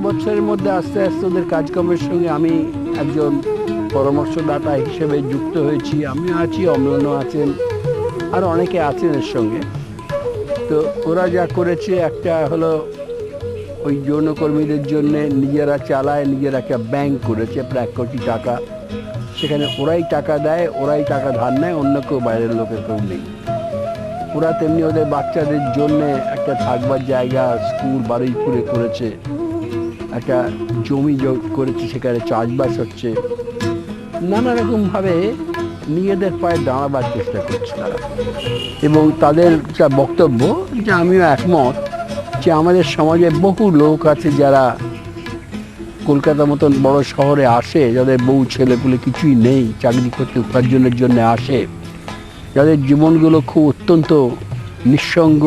বছরের মধ্যে আস্তে আস্তে ওদের কাজকর্মের সঙ্গে আমি একজন পরামর্শদাতা হিসেবে যুক্ত হয়েছি। আমিও আছি, অম্লানও আছেন, আর অনেকে আছেন এর সঙ্গে। তো ওরা যা করেছে, একটা হলো ওই যৌনকর্মীদের জন্য নিজেরা চালায়, নিজেরা একটা ব্যাংক করেছে প্রায় 1 কোটি টাকা। সেখানে ওরাই টাকা দেয়, ওরাই টাকা ধার নেয়, অন্য কেউ বাইরের লোকের কেউ নেই। ওরা তেমনি ওদের বাচ্চাদের জন্যে একটা থাকবার জায়গা স্কুল বারুইপুরে করেছে, একটা জমি করেছে, সেখানে চাষবাস হচ্ছে। নানা রকমভাবে নিজেদের পায়ে দাঁড়াবার চেষ্টা করছে তারা। এবং তাদের যা বক্তব্য, যে আমিও একমত, যে আমাদের সমাজে বহু লোক আছে যারা কলকাতার মতন বড় শহরে আসে, যাদের বউ ছেলেপুলে কিছুই নেই, চাকরি করতে উপার্জনের জন্য আসে, যাদের জীবনগুলো খুব অত্যন্ত নিঃসঙ্গ,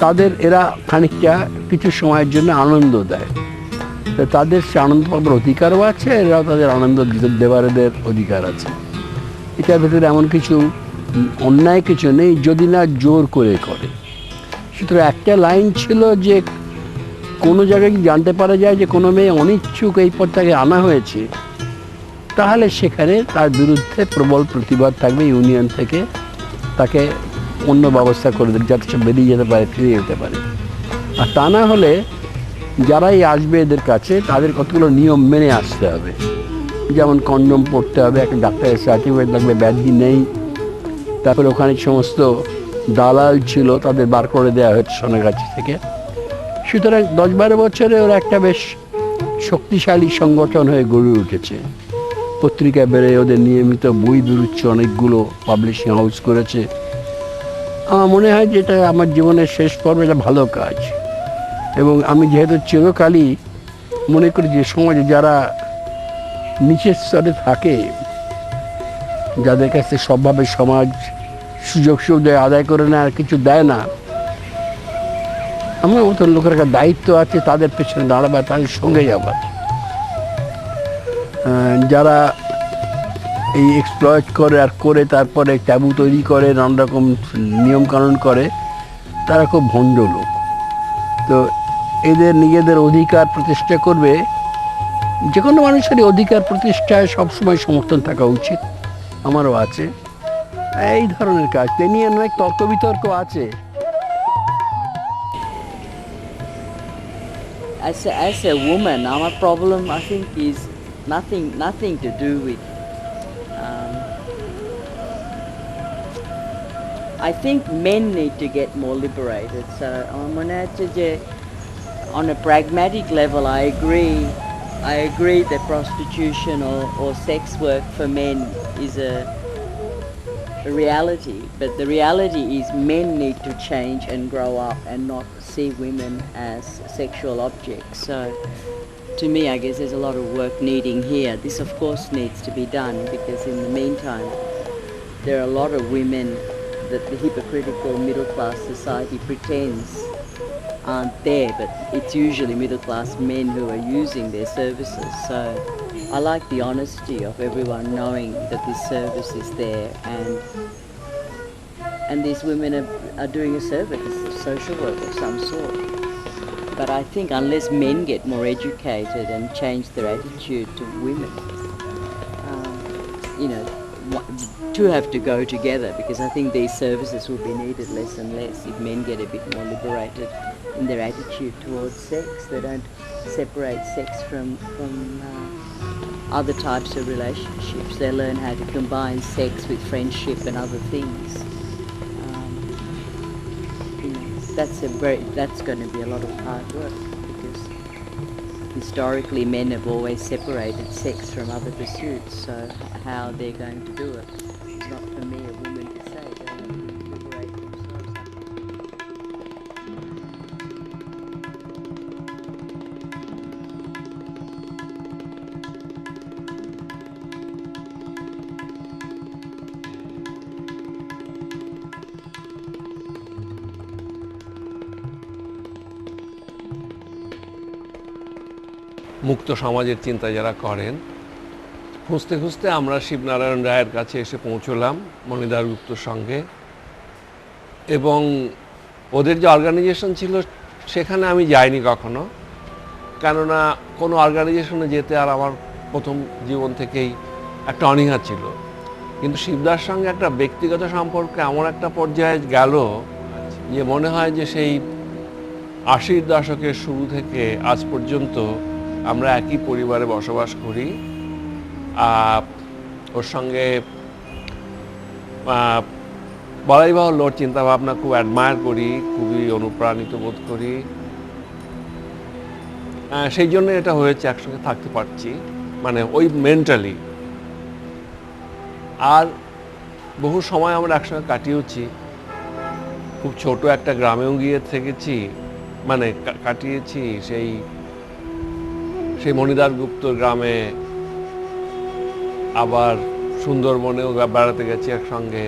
তাদের এরা খানিকটা কিছু সময়ের জন্য আনন্দ দেয়। তো তাদের সে আনন্দ পাবার অধিকারও আছে, এরাও তাদের আনন্দ দেওয়ার এদের অধিকার আছে। এটার ভেতরে এমন কিছু অন্যায় কিছু নেই, যদি না জোর করে করে। সুতরাং একটা লাইন ছিল যে কোনো জায়গায় জানতে পারা যায় যে কোনো মেয়ে অনিচ্ছুক এই পর তাকে আনা হয়েছে, তাহলে সেখানে তার বিরুদ্ধে প্রবল প্রতিবাদ থাকবে ইউনিয়ন থেকে, তাকে অন্য ব্যবস্থা করে দেবে যাতে সে বেরিয়ে যেতে পারে, ফিরে যেতে পারে। আর তা না হলে যারাই আসবে এদের কাছে, তাদের কতগুলো নিয়ম মেনে আসতে হবে। যেমন কন্ডম পড়তে হবে, একটা ডাক্তারের সার্টিফিকেট লাগবে, ব্যাধি নেই। তারপরে ওখানে সমস্ত দালাল ছিল, তাদের বার করে দেওয়া হয়েছে সোনাগাছি থেকে। সুতরাং 10-12 বছরে ওরা একটা বেশ শক্তিশালী সংগঠন হয়ে গড়ে উঠেছে। পত্রিকায় বেড়ে ওদের নিয়মিত বই বেরোচ্ছে, অনেকগুলো পাবলিশিং হাউস করেছে। আমার মনে হয় যে এটা আমার জীবনের শেষ পর্বে একটা ভালো কাজ। এবং আমি যেহেতু চিরকালই মনে করি যে সমাজে যারা নিচের স্তরে থাকে, যাদের কাছে সবভাবে সমাজ সুযোগ সুবিধা আদায় করে নেয় আর কিছু দেয় না, আমার মতন লোকের একটা দায়িত্ব আছে তাদের পেছনে দাঁড়াবার, তাদের সঙ্গে যাবার। যারা এই এক্সপ্লয়েট করে আর করে তারপরে ট্যাবু তৈরি করে, নানা রকম নিয়মকানুন করে, তারা খুব ভণ্ড লোক। তো এদের নিজেদের অধিকার প্রতিষ্ঠা করবে, যে কোনো মানুষেরই অধিকার প্রতিষ্ঠায় সবসময় সমর্থন থাকা উচিত, আমারও আছে। এই ধরনের কাজ তে নিয়ে অনেক তর্ক বিতর্ক আছে। As a woman, our problem I think is nothing to do with. I think men need to get more liberated. So on a pragmatic level, I agree that prostitution or sex work for men is a reality, but the reality is men need to change and grow up and not see women as sexual objects. So to me, I guess there's a lot of work needing here. This of course needs to be done, because in the meantime there are a lot of women that the hypocritical middle class society pretends aren't there, but it's usually middle class men who are using their services. So I like the honesty of everyone knowing that this service is there, and these women are doing a service, social work of some sort. But I think unless men get more educated and change their attitude to women, two have to go together, because I think these services will be needed less and less if men get a bit more liberated in their attitude towards sex. They don't separate sex from other types of relationships. They learn how to combine sex with friendship and other things. That's going to be a lot of hard work, because historically men have always separated sex from other pursuits. So how they're going to do it is not for me, a woman, to say. They have to liberate themselves. মুক্ত সমাজের চিন্তা যারা করেন, খুঁজতে খুঁজতে আমরা শিবনারায়ণ রায়ের কাছে এসে পৌঁছলাম মণিদার গুপ্তর সঙ্গে। এবং ওদের যে অর্গানাইজেশন ছিল সেখানে আমি যাইনি কখনো, কেননা কোনো অর্গানাইজেশনে যেতে আর আমার প্রথম জীবন থেকেই একটা অনীহা ছিল, কিন্তু শিবদার সঙ্গে একটা ব্যক্তিগত সম্পর্ক এমন একটা পর্যায়ে গেল যে মনে হয় যে সেই 80-র দশকের শুরু থেকে আজ পর্যন্ত আমরা একই পরিবারে বসবাস করি। ওর সঙ্গে বলাই বাহুল্য ওর চিন্তাভাবনা খুব অ্যাডমায়ার করি, খুবই অনুপ্রাণিত বোধ করি। সেই জন্য এটা হয়েছে, একসঙ্গে থাকতে পারছি, মানে ওই মেন্টালি। আর বহু সময় আমরা একসঙ্গে কাটিয়েছি, খুব ছোট একটা গ্রামেও গিয়ে থেকেছি, মানে কাটিয়েছি সেই মণিদার গুপ্তর গ্রামে, আবার সুন্দরবনেও বেড়াতে গেছি একসঙ্গে।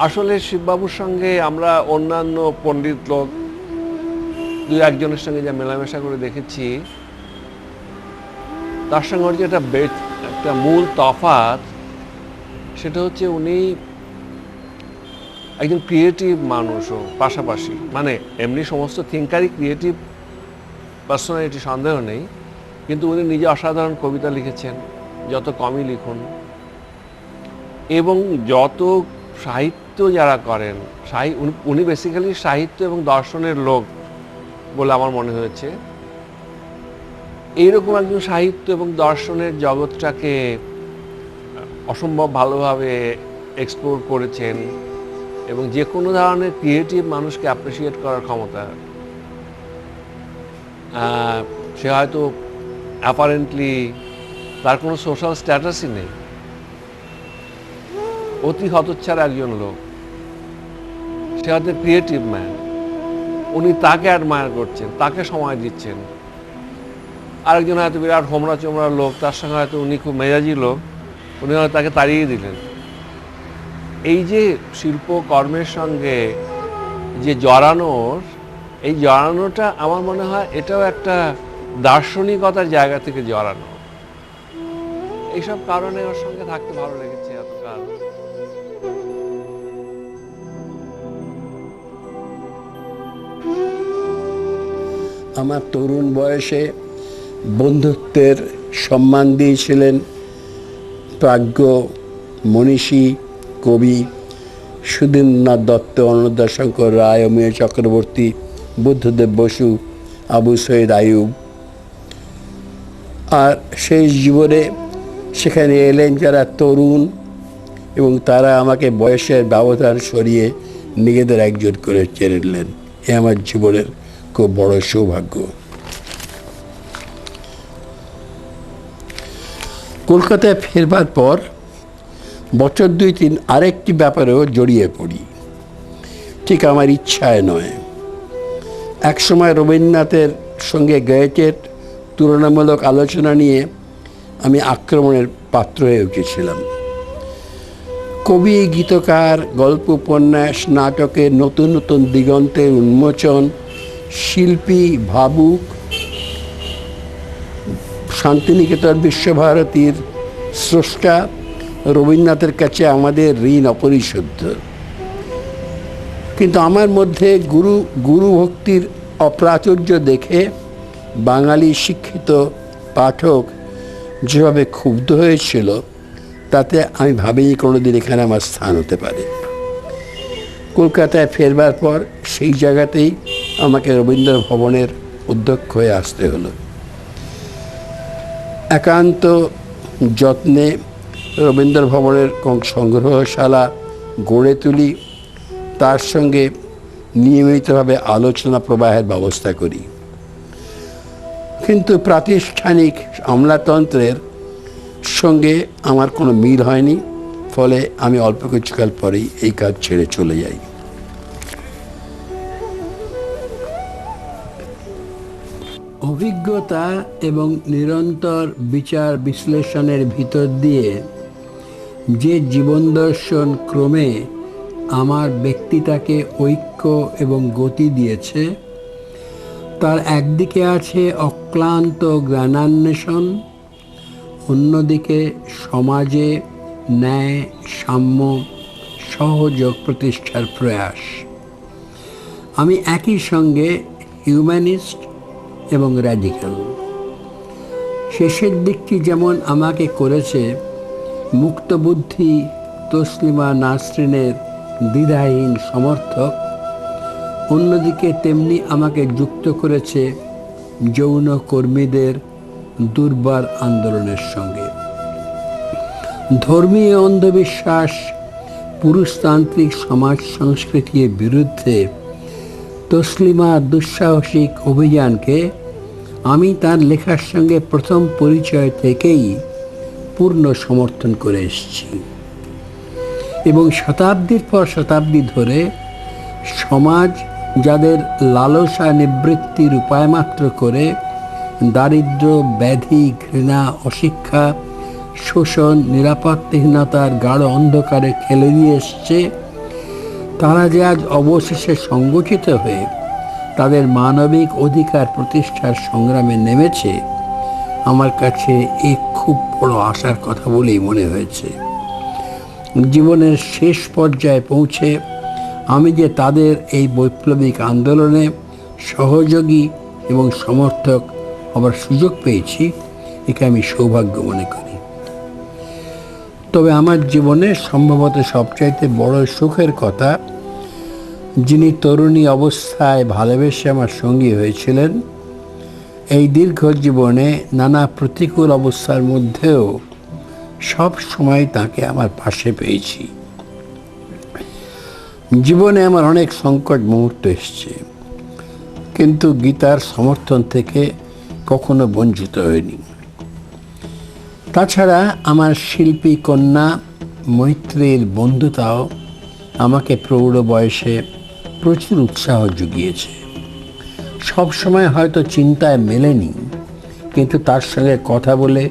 আসলে শিববাবুর সঙ্গে আমরা অন্যান্য পণ্ডিত লোক দুই একজনের সঙ্গে যা মেলামেশা করে দেখেছি, তার সঙ্গে ওর যে একটা মূল তফাৎ, সেটা হচ্ছে উনি একজন ক্রিয়েটিভ মানুষও পাশাপাশি, মানে এমনি সমস্ত থিঙ্কারই ক্রিয়েটিভ পার্সোনালিটি, সন্দেহ নেই, কিন্তু উনি নিজে অসাধারণ কবিতা লিখেছেন, যত কমই লিখুন, এবং যত সাহিত্য যারা করেন, উনি বেসিক্যালি সাহিত্য এবং দর্শনের লোক বলে আমার মনে হয়েছে। এইরকম একজন সাহিত্য এবং দর্শনের জগৎটাকে অসম্ভব ভালোভাবে এক্সপ্লোর করেছেন, এবং যে কোনো ধরনের ক্রিয়েটিভ মানুষকে অ্যাপ্রিসিয়েট করার ক্ষমতা, সে হয়তো অ্যাপারেন্টলি তার কোনো সোশ্যাল স্ট্যাটাসই নেই, অতি হতচ্ছাড়া একজন লোক, সে হয়তো ক্রিয়েটিভ ম্যান, উনি তাকে অ্যাডমায়ার করছেন, তাকে সময় দিচ্ছেন। আরেকজন হয়তো বিরাট হোমরা চোমরা লোক, তার সঙ্গে হয়তো উনি খুব মেজাজি লোক, উনি হয়তো তাকে তাড়িয়ে দিলেন। এই যে শিল্পকর্মের সঙ্গে যে জড়ানোর, এই জড়ানোটা আমার মনে হয় এটাও একটা দার্শনিকতার জায়গা থেকে জড়ানো। এইসব কারণে ওর সঙ্গে থাকতে ভালো লেগেছে এতকাল। আমার তরুণ বয়সে বন্ধুত্বের সম্মান দিয়েছিলেন প্রাজ্ঞ মনীষী কবি সুধীন্দ্রনাথ দত্ত, অন্নদাশঙ্কর রায়, অমিয় চক্রবর্তী, বুদ্ধদেব বসু, আবু সৈয়দ আইয়ুব। আর শেষ জীবনে সেখানে এলেন যারা তরুণ, এবং তারা আমাকে বয়সের ব্যবধান সরিয়ে নিজেদের একজন করে চেনে নিলেন। এ আমার জীবনের খুব বড় সৌভাগ্য। কলকাতায় ফেরবার পর বছর 2-3 আরেকটি ব্যাপারেও জড়িয়ে পড়ি, ঠিক আমার ইচ্ছায় নয়। একসময় রবীন্দ্রনাথের সঙ্গে গয়েটের তুলনামূলক আলোচনা নিয়ে আমি আক্রমণের পাত্র হয়ে উঠেছিলাম। কবি, গীতকার, গল্প, উপন্যাস, নাটকের নতুন নতুন দিগন্তের উন্মোচন, শিল্পী, ভাবুক, শান্তিনিকেতন বিশ্বভারতীর স্রষ্টা রবীন্দ্রনাথের কাছে আমাদের ঋণ অপরিশোধ্য। কিন্তু আমার মধ্যে গুরু ভক্তির অপ্রাচুর্য দেখে বাঙালি শিক্ষিত পাঠক যেভাবে ক্ষুব্ধ হয়েছিল, তাতে আমি ভাবিনি কোনোদিন এখানে আমার স্থান হতে পারে। কলকাতায় ফেরবার পর সেই জায়গাতেই আমাকে রবীন্দ্র ভবনের অধ্যক্ষ হয়ে আসতে হলো। একান্ত যত্নে রবীন্দ্র ভবনের সংগ্রহশালা গড়ে তুলি, তার সঙ্গে নিয়মিতভাবে আলোচনা প্রবাহের ব্যবস্থা করি। কিন্তু প্রাতিষ্ঠানিক আমলাতন্ত্রের সঙ্গে আমার কোনো মিল হয়নি, ফলে আমি অল্প কিছুকাল পরেই এই কাজ ছেড়ে চলে যাই। অভিজ্ঞতা এবং নিরন্তর বিচার বিশ্লেষণের ভিতর দিয়ে যে জীবন দর্শন ক্রমে আমার ব্যক্তিটাকে ঐক্য এবং গতি দিয়েছে, তার একদিকে আছে অক্লান্ত জ্ঞানান্বেষণ, অন্যদিকে সমাজে ন্যায়, সাম্য, সহযোগ প্রতিষ্ঠার প্রয়াস। আমি একই সঙ্গে হিউম্যানিস্ট এবং র্যাডিক্যাল। শেষের দিকটি যেমন আমাকে করেছে মুক্তবুদ্ধি তসলিমা নাসরিনের দ্বিধাহীন সমর্থক, অন্যদিকে তেমনি আমাকে যুক্ত করেছে যৌন কর্মীদের দুর্বার আন্দোলনের সঙ্গে। ধর্মীয় অন্ধবিশ্বাস, পুরুষতান্ত্রিক সমাজ সংস্কৃতির বিরুদ্ধে তসলিমার দুঃসাহসিক অভিযানকে আমি তার লেখার সঙ্গে প্রথম পরিচয় থেকেই পূর্ণ সমর্থন করে এসেছি এবং শতাব্দীর পর শতাব্দী ধরে সমাজ যাদের লালসা নিবৃত্তির উপায় মাত্র করে দারিদ্র্য, ব্যাধি, ঘৃণা, অশিক্ষা, শোষণ, নিরাপত্তাহীনতার গাঢ় অন্ধকারে ঠেলে দিয়ে এসছে, তারা যে আজ অবশেষে সংগঠিত হয়ে তাদের মানবিক অধিকার প্রতিষ্ঠার সংগ্রামে নেমেছে, আমার কাছে এ খুব বড় আশার কথা বলেই মনে হয়েছে। জীবনের শেষ পর্যায়ে পৌঁছে আমি যে তাদের এই বৈপ্লবিক আন্দোলনে সহযোগী এবং সমর্থক হবার সুযোগ পেয়েছি, একে আমি সৌভাগ্য মনে করি। তবে আমার জীবনে সম্ভবত সবচাইতে বড় সুখের কথা, যিনি তরুণী অবস্থায় ভালোবেসে আমার সঙ্গী হয়েছিলেন, এই দীর্ঘ জীবনে নানা প্রতিকূল অবস্থার মধ্যেও সব সময় তাকে আমার পাশে পেয়েছি। জীবনে আমার অনেক সংকট মুহূর্ত এসেছে, কিন্তু গীতার সমর্থন থেকে কখনো বঞ্চিত হয়নি। তাছাড়া আমার শিল্পী কন্যা মৈত্রীর বন্ধুতাও আমাকে প্রৌঢ় বয়সে প্রচুর উৎসাহ জুগিয়েছে। সব সময় হয়তো চিন্তায় মেলেনি, কিন্তু তার সঙ্গে কথা বলে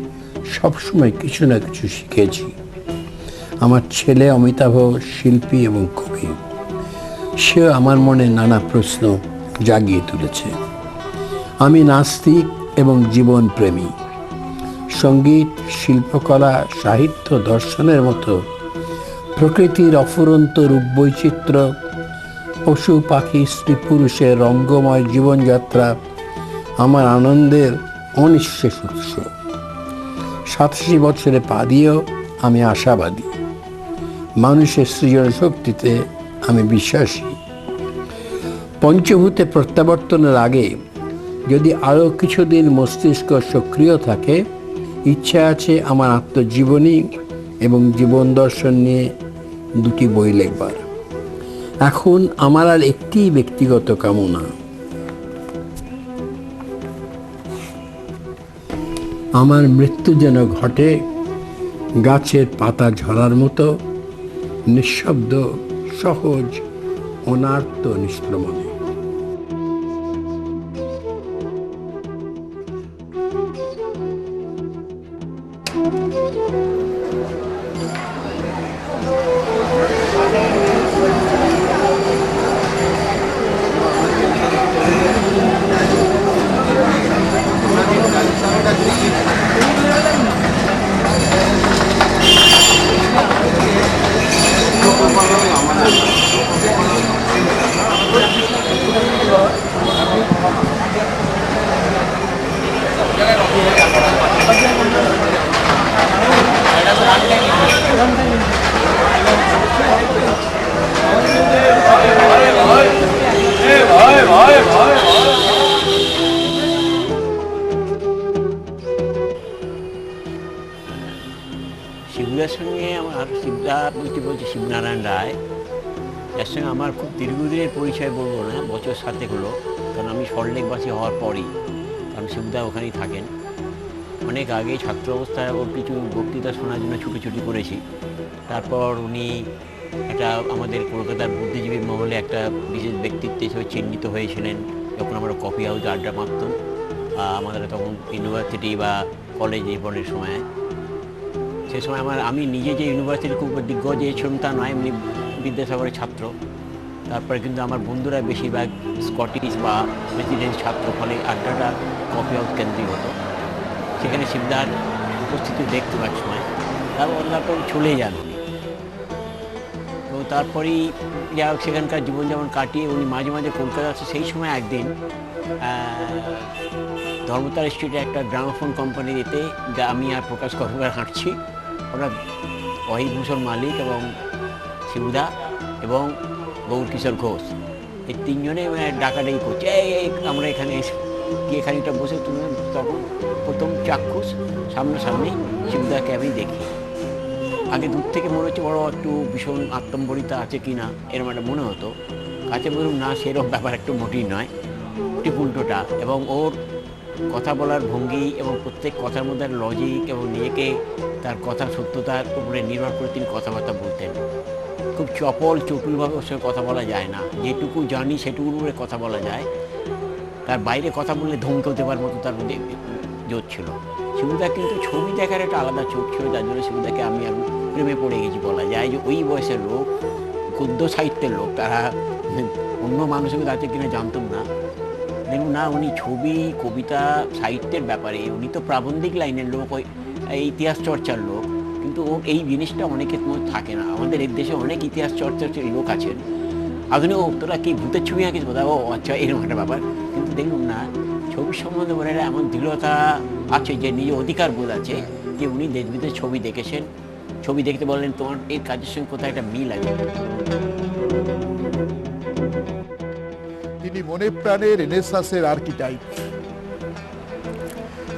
সবসময় কিছু না কিছু শিখেছি। আমার ছেলে অমিতাভ শিল্পী এবং কবি, সেও আমার মনে নানা প্রশ্ন জাগিয়ে তুলেছে। আমি নাস্তিক এবং জীবনপ্রেমী। সঙ্গীত, শিল্পকলা, সাহিত্য, দর্শনের মতো প্রকৃতির অফুরন্ত রূপ বৈচিত্র্য, পশু পাখি, স্ত্রী পুরুষের রঙ্গময় জীবনযাত্রা আমার আনন্দের অনিঃশেষ উৎস। 87 বছরে পা দিয়েও আমি আশাবাদী। মানুষের সৃজন শক্তিতে আমি বিশ্বাসী। পঞ্চভূতে প্রত্যাবর্তনের আগে যদি আরও কিছুদিন মস্তিষ্ক সক্রিয় থাকে, ইচ্ছা আছে আমার আত্মজীবনী এবং জীবন দর্শন নিয়ে 2টি বই লিখবার। এখন আমার আর একটি ব্যক্তিগত কামনা, আমার মৃত্যু যেন ঘটে গাছের পাতা ঝরার মতো, নিঃশব্দ, সহজ, অনার্ত নিষ্ক্রমণে। শিবদার সঙ্গে আমার শিবদা বলতে বলছে শিবনারায়ণ রায়, যার সঙ্গে আমার খুব দীর্ঘদিনের পরিচয় বলবো না, বছর 7 হলো, কারণ আমি সল্টলেকবাসী হওয়ার পরই, কারণ শিবদা ওখানেই থাকেন। অনেক আগে ছাত্র অবস্থায় ওর কিছু বক্তৃতা শোনার জন্য ছুটি করেছি। তারপর উনি একটা আমাদের কলকাতার বুদ্ধিজীবী মহলে একটা বিশেষ ব্যক্তিত্ব হিসেবে চিহ্নিত হয়েছিলেন। যখন আমরা কফি হাউসে আড্ডা মারতাম, আমাদের তখন ইউনিভার্সিটি বা কলেজ জীবনের সময়, সে সময় আমি নিজে যে ইউনিভার্সিটির খুব দিগ্গজ ছিলাম তা নয়, এমনি বিদ্যাসাগরের ছাত্র। তারপরে কিন্তু আমার বন্ধুরা বেশিরভাগ স্কটিশ বা প্রেসিডেন্ট ছাত্র, ফলে আড্ডাটা কফি হাউস কেন্দ্রিক হতো। সেখানে শিবদার উপস্থিতি দেখতে পাচ্ছি সময়, তারপর চলে যান উনি। তো তারপরেই যা হোক সেখানকার জীবনযাপন কাটিয়ে উনি মাঝে মাঝে কলকাতা আসে। সেই সময় একদিন ধর্মতারা স্ট্রিটে একটা গ্রামোফোন কোম্পানিতে, যা আমি আর প্রকাশ কর্মকার হাঁটছি, ওরা অহিভূষণ মালিক এবং শিবুদা এবং গৌর কিশোর ঘোষ, এই তিনজনে ডাকাডাকি করছে, এই আমরা এখানে গিয়ে খানিকটা বসে। তুমি তখন প্রথম চাক্ষুষ সামনাসামনি শিবুদাকে আমি দেখি। আগে দূর থেকে মনে হচ্ছে বড় একটু ভীষণ আত্মম্বরিতা আছে কি না, এরকম একটা মনে হতো। কাছে বলুন না, সেরকম ব্যাপার একটু মোটেই নয়, ঠিক উল্টোটা। এবং ওর কথা বলার ভঙ্গি এবং প্রত্যেক কথার মধ্যে লজিক এবং নিজেকে তার কথার সত্যতার উপরে নির্ভর করে তিনি কথাবার্তা বলতেন। খুব চপল চটুলভাবে ওর সঙ্গে কথা বলা যায় না, যেটুকু জানি সেটুকুর উপরে কথা বলা যায়। তার বাইরে কথা বললে ধমকে হতে পারার মতো তার মধ্যে জোর ছিল। শিবুদা কিন্তু ছবি দেখার একটা আলাদা চোখ ছিল, যার জন্য শিবুদাকে আমি প্রেমে পড়ে গেছি বলা যায়। যে ওই বয়সের লোক, গদ্য সাহিত্যের লোক, তারা অন্য মানুষের কাছে কিনা জানতাম না। দেখুন না, উনি ছবি, কবিতা, সাহিত্যের ব্যাপারে উনি তো প্রাবন্ধিক লাইনের লোক, ওই ইতিহাস চর্চার লোক, কিন্তু ওর এই জিনিসটা অনেকের মধ্যে থাকে না। আমাদের এই দেশে অনেক ইতিহাস চর্চার লোক আছেন, আধুনিক তোরা কি ভূতের ছবি আঁকিস বোধ, ও আচ্ছা এরকম একটা ব্যাপার। কিন্তু দেখুন না, ছবির সম্বন্ধে বলে এমন দৃঢ়তা আছে, যে নিজে অধিকার বোধ আছে, যে উনি দেশ বিদেশ ছবি দেখেছেন। ছবি দেখতে বললেন তোমার এই কাজের সঙ্গে কোথায় একটা মিল আছে। তিনি মনে প্রাণে রেনেসাঁসের আর্কিটাইপ।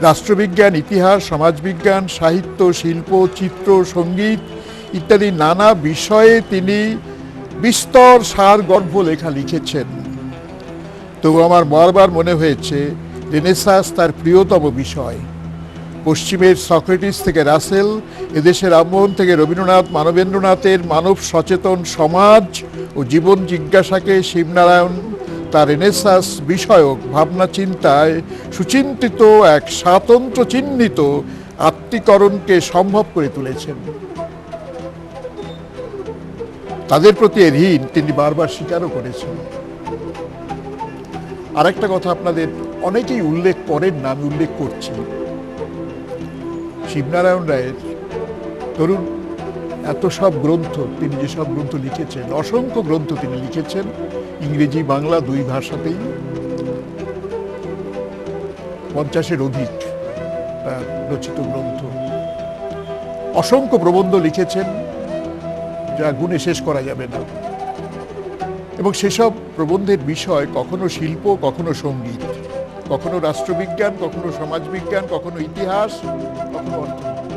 রাষ্ট্রবিজ্ঞান, ইতিহাস, সমাজবিজ্ঞান, সাহিত্য, শিল্প, চিত্র, সঙ্গীত ইত্যাদি নানা বিষয়ে তিনি বিস্তর সারগর্ভ লেখা লিখেছেন। তবু আমার বারবার মনে হয়েছে রেনেসাঁস তার প্রিয়তম বিষয়। পশ্চিমের সক্রেটিস থেকে রাসেল, এদেশের রামমোহন থেকে রবীন্দ্রনাথ, মানবেন্দ্রনাথের মানব সচেতন সমাজ ও জীবন জিজ্ঞাসাকে শিবনারায়ণ তার রেনেসাঁস বিষয়ক ভাবনা চিন্তায় সুচিন্তিত এক স্বাতন্ত্র্য চিহ্নিত আত্মীকরণকে সম্ভব করে তুলেছেন। তাদের প্রতি ঋণ তিনি বারবার স্বীকারও করেছেন। আরেকটা কথা আপনাদের অনেকেই উল্লেখ করেন না, আমি উল্লেখ করছি। শিবনারায়ণ রায়ের ধরুন এত সব গ্রন্থ, তিনি যেসব গ্রন্থ লিখেছেন, অসংখ্য গ্রন্থ তিনি লিখেছেন, ইংরেজি বাংলা দুই ভাষাতেই, 50-এর অধিক তার রচিত গ্রন্থ। অসংখ্য প্রবন্ধ লিখেছেন, যা গুণে শেষ করা যাবে না। এবং সেসব প্রবন্ধের বিষয় কখনো শিল্প, কখনো সঙ্গীত, কখনো রাষ্ট্রবিজ্ঞান, কখনো সমাজবিজ্ঞান, কখনো ইতিহাস, কখনো অর্থনীতি।